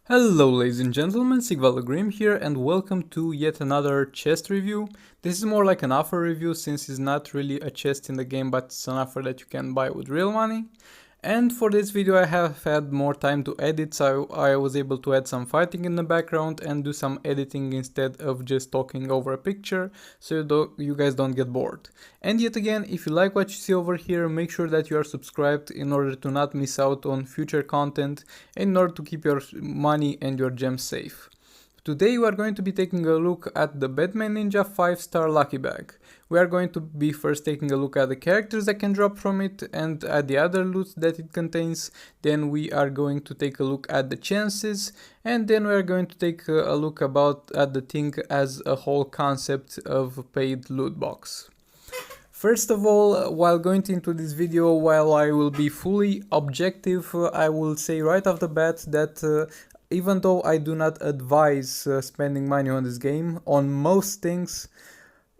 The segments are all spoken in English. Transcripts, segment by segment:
Hello ladies and gentlemen, Sigvalogrim here and welcome to yet another chest review. This is more like an offer review since it's not really a chest in the game but it's an offer that you can buy with real money. And for this video I have had more time to edit, so I was able to add some fighting in the background and do some editing instead of just talking over a picture, so you guys don't get bored. And yet again, if you like what you see over here, make sure that you are subscribed in order to not miss out on future content and in order to keep your money and your gems safe. Today we are going to be taking a look at the Batman Ninja 5-star Lucky Bag. We are going to be first taking a look at the characters that can drop from it and at the other loot that it contains. Then we are going to take a look at the chances, and then we are going to take a look at the thing as a whole concept of paid loot box. First of all, while going into this video, while I will be fully objective, I will say right off the bat that even though I do not advise spending money on this game, on most things,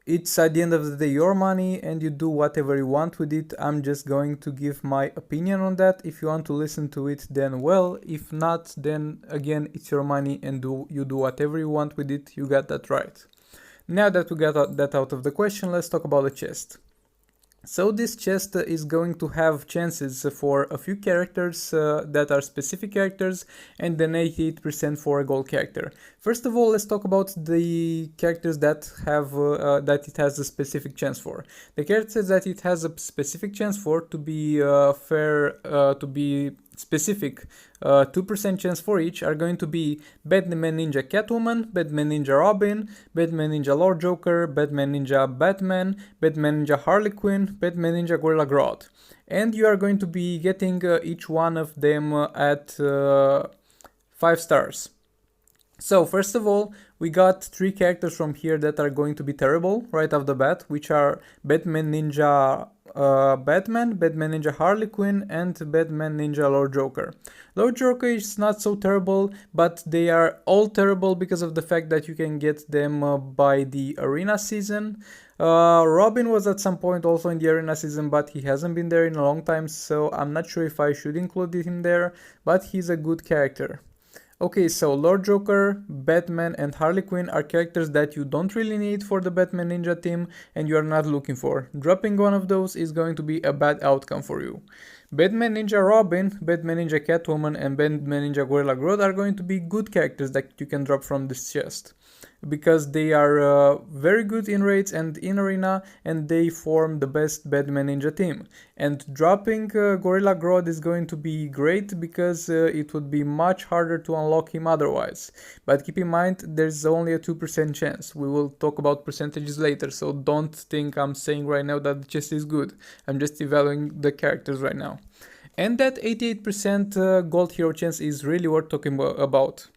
it's at the end of the day your money and you do whatever you want with it. I'm just going to give my opinion on that. If you want to listen to it, then well. If not, then again, it's your money and you do whatever you want with it. You got that right. Now that we got that out of the question, let's talk about the chest. So this chest is going to have chances for a few characters that are specific characters and then 88% for a gold character. First of all, let's talk about the characters that have that it has a specific chance for. The characters that it has a specific chance for, to be to be specific, 2% chance for each, are going to be Batman Ninja Catwoman, Batman Ninja Robin, Batman Ninja Lord Joker, Batman Ninja Batman, Batman Ninja Harley Quinn, Batman Ninja Gorilla Grodd. And you are going to be getting each one of them at 5 stars. So first of all, we got 3 characters from here that are going to be terrible right off the bat, which are Batman Ninja Batman, Batman Ninja Harley Quinn, and Batman Ninja Lord Joker. Lord Joker is not so terrible, but they are all terrible because of the fact that you can get them by the arena season. Robin was at some point also in the arena season, but he hasn't been there in a long time, so I'm not sure if I should include him there, but he's a good character. Okay, so Lord Joker, Batman, and Harley Quinn are characters that you don't really need for the Batman Ninja team and you are not looking for. Dropping one of those is going to be a bad outcome for you. Batman Ninja Robin, Batman Ninja Catwoman, and Batman Ninja Gorilla Grodd are going to be good characters that you can drop from this chest, because they are very good in raids and in arena, and they form the best Batman Ninja team. And dropping Gorilla Grodd is going to be great because it would be much harder to unlock him otherwise. But keep in mind, there's only a 2% chance. We will talk about percentages later, so don't think I'm saying right now that the chest is good. I'm just evaluating the characters right now. And that 88% gold hero chance is really worth talking about.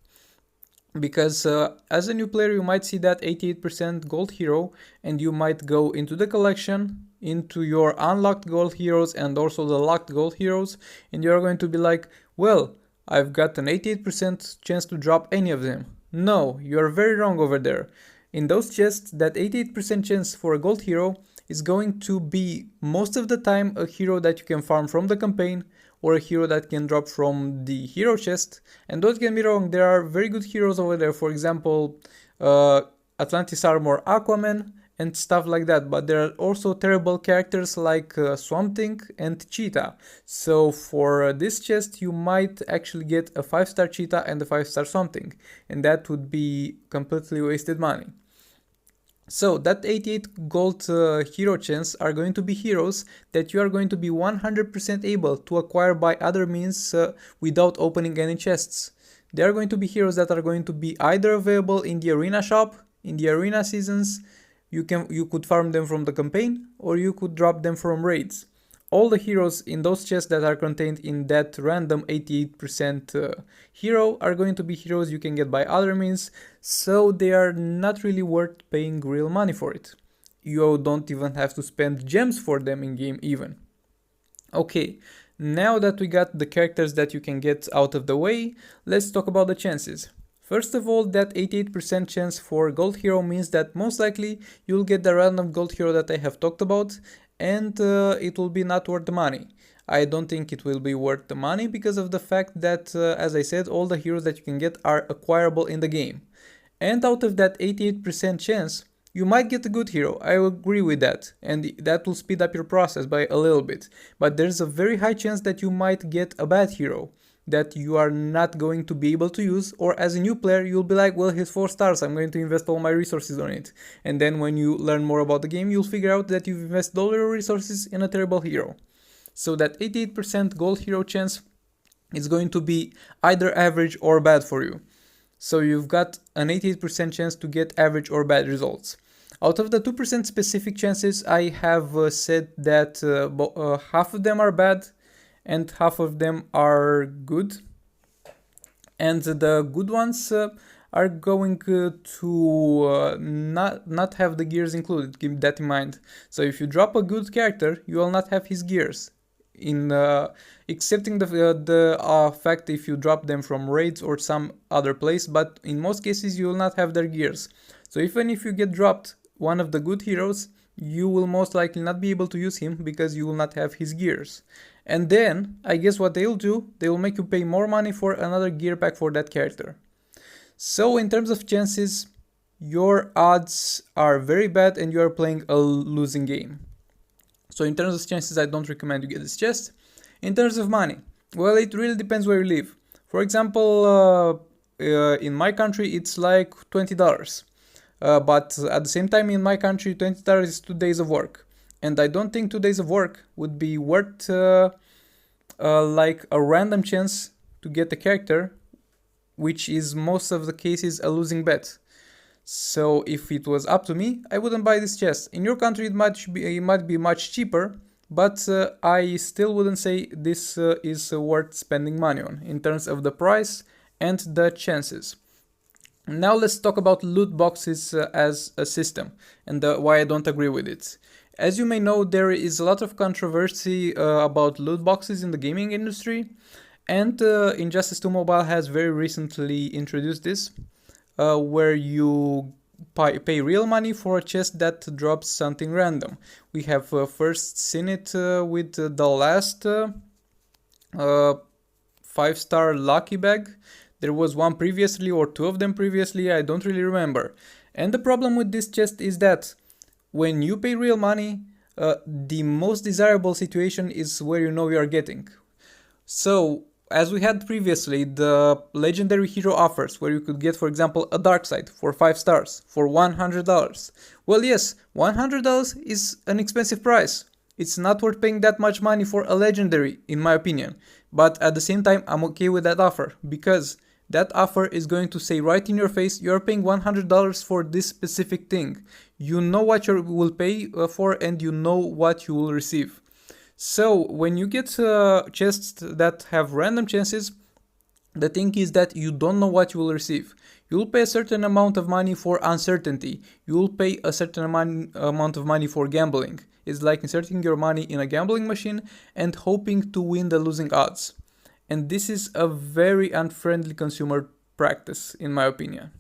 Because as a new player you might see that 88% gold hero and you might go into the collection, into your unlocked gold heroes and also the locked gold heroes, and you're going to be like, well, I've got an 88% chance to drop any of them. No, you're very wrong over there. In those chests, that 88% chance for a gold hero is going to be most of the time a hero that you can farm from the campaign, or a hero that can drop from the hero chest. And don't get me wrong, there are very good heroes over there, for example Atlantis Armor Aquaman and stuff like that, but there are also terrible characters like Swamp Thing and Cheetah. So for this chest you might actually get a 5-star Cheetah and a 5-star Swamp Thing, and that would be completely wasted money. So that 88 gold hero chance are going to be heroes that you are going to be 100% able to acquire by other means without opening any chests. They are going to be heroes that are going to be either available in the arena shop, in the arena seasons, you could farm them from the campaign, or you could drop them from raids. All the heroes in those chests that are contained in that random 88% hero are going to be heroes you can get by other means, so they are not really worth paying real money for it. You don't even have to spend gems for them in game even. Okay, now that we got the characters that you can get out of the way, let's talk about the chances. First of all, that 88% chance for gold hero means that most likely you'll get the random gold hero that I have talked about, and it will be not worth the money. I don't think it will be worth the money because of the fact that, as I said, all the heroes that you can get are acquirable in the game. And out of that 88% chance, you might get a good hero, I agree with that, and that will speed up your process by a little bit. But there's a very high chance that you might get a bad hero that you are not going to be able to use, or as a new player you'll be like, well, he's 4 stars, I'm going to invest all my resources on it. And then when you learn more about the game, you'll figure out that you've invested all your resources in a terrible hero. So that 88% gold hero chance is going to be either average or bad for you. So you've got an 88% chance to get average or bad results. Out of the 2% specific chances, I have said that half of them are bad and half of them are good. And the good ones are going to not have the gears included, keep that in mind. So if you drop a good character, you will not have his gears. Excepting the fact if you drop them from raids or some other place, but in most cases you will not have their gears. So even if you get dropped one of the good heroes, you will most likely not be able to use him because you will not have his gears. And then, I guess what they'll do, they will make you pay more money for another gear pack for that character. So in terms of chances, your odds are very bad and you are playing a losing game. So in terms of chances, I don't recommend you get this chest. In terms of money, well, it really depends where you live. For example, in my country, it's like $20. But at the same time, in my country, $20 is 2 days of work. And I don't think 2 days of work would be worth like a random chance to get a character, which is most of the cases a losing bet. So if it was up to me, I wouldn't buy this chest. In your country, it might be much cheaper, but I still wouldn't say this is worth spending money on in terms of the price and the chances. Now let's talk about loot boxes as a system and why I don't agree with it. As you may know, there is a lot of controversy about loot boxes in the gaming industry, and Injustice 2 Mobile has very recently introduced this, where you pay real money for a chest that drops something random. We have first seen it with the last 5-star lucky bag. There was one previously or 2 of them previously, I don't really remember. And the problem with this chest is that when you pay real money, the most desirable situation is where you know you are getting. So, as we had previously, the legendary hero offers, where you could get, for example, a Darkseid for 5 stars for $100. Well, yes, $100 is an expensive price. It's not worth paying that much money for a legendary, in my opinion. But at the same time, I'm okay with that offer, because that offer is going to say right in your face, you're paying $100 for this specific thing. You know what you will pay for, and you know what you will receive. So when you get chests that have random chances, the thing is that you don't know what you will receive. You will pay a certain amount of money for uncertainty. You will pay a certain amount of money for gambling. It's like inserting your money in a gambling machine and hoping to win the losing odds. And this is a very unfriendly consumer practice, in my opinion.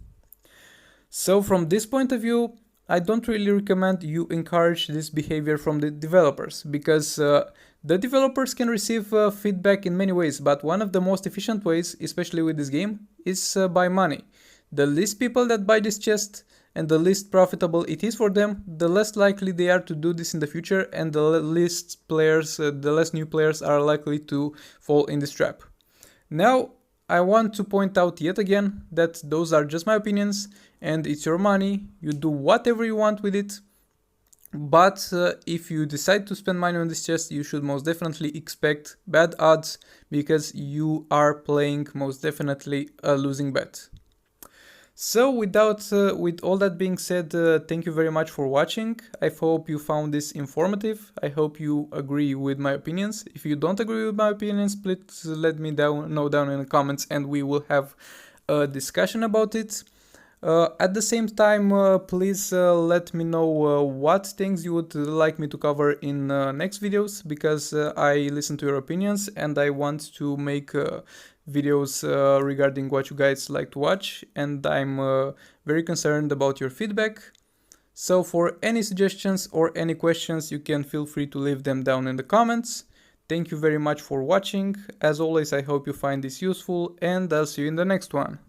So from this point of view, I don't really recommend you encourage this behavior from the developers, because the developers can receive feedback in many ways, but one of the most efficient ways, especially with this game, is by money. The least people that buy this chest and the least profitable it is for them, the less likely they are to do this in the future, and the less new players are likely to fall in this trap. Now, I want to point out yet again that those are just my opinions, and it's your money, you do whatever you want with it. But if you decide to spend money on this chest, you should most definitely expect bad odds, because you are playing most definitely a losing bet. So with all that being said, thank you very much for watching. I hope you found this informative. I hope you agree with my opinions. If you don't agree with my opinions, please let me know down in the comments, and we will have a discussion about it. At the same time, please let me know what things you would like me to cover in next videos, because I listen to your opinions and I want to make videos regarding what you guys like to watch, and I'm very concerned about your feedback. So for any suggestions or any questions, you can feel free to leave them down in the comments. Thank you very much for watching. As always, I hope you find this useful, and I'll see you in the next one.